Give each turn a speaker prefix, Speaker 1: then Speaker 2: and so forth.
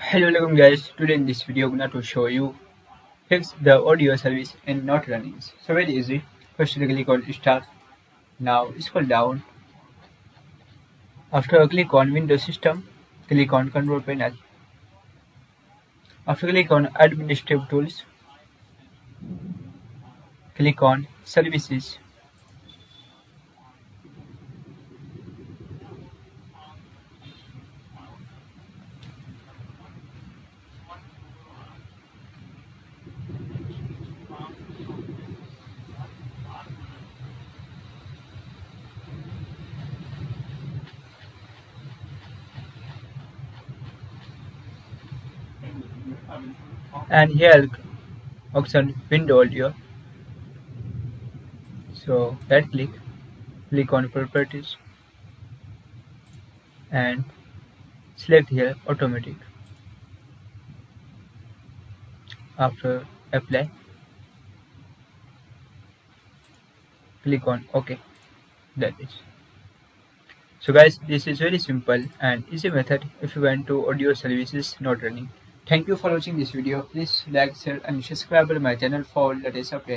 Speaker 1: Hello welcome guys, today in this video I'm going to show you fix the audio service in not running. So very easy. First click on start. Now scroll down. After click on Windows System, click on Control Panel. After click on Administrative Tools, click on Services. And here option Window Audio. So right click on Properties and select here Automatic. After Apply, click on OK. That is. So guys, this is very simple and easy method if you want to audio services not running. Thank you for watching this video. Please like, share and subscribe to my channel for latest updates.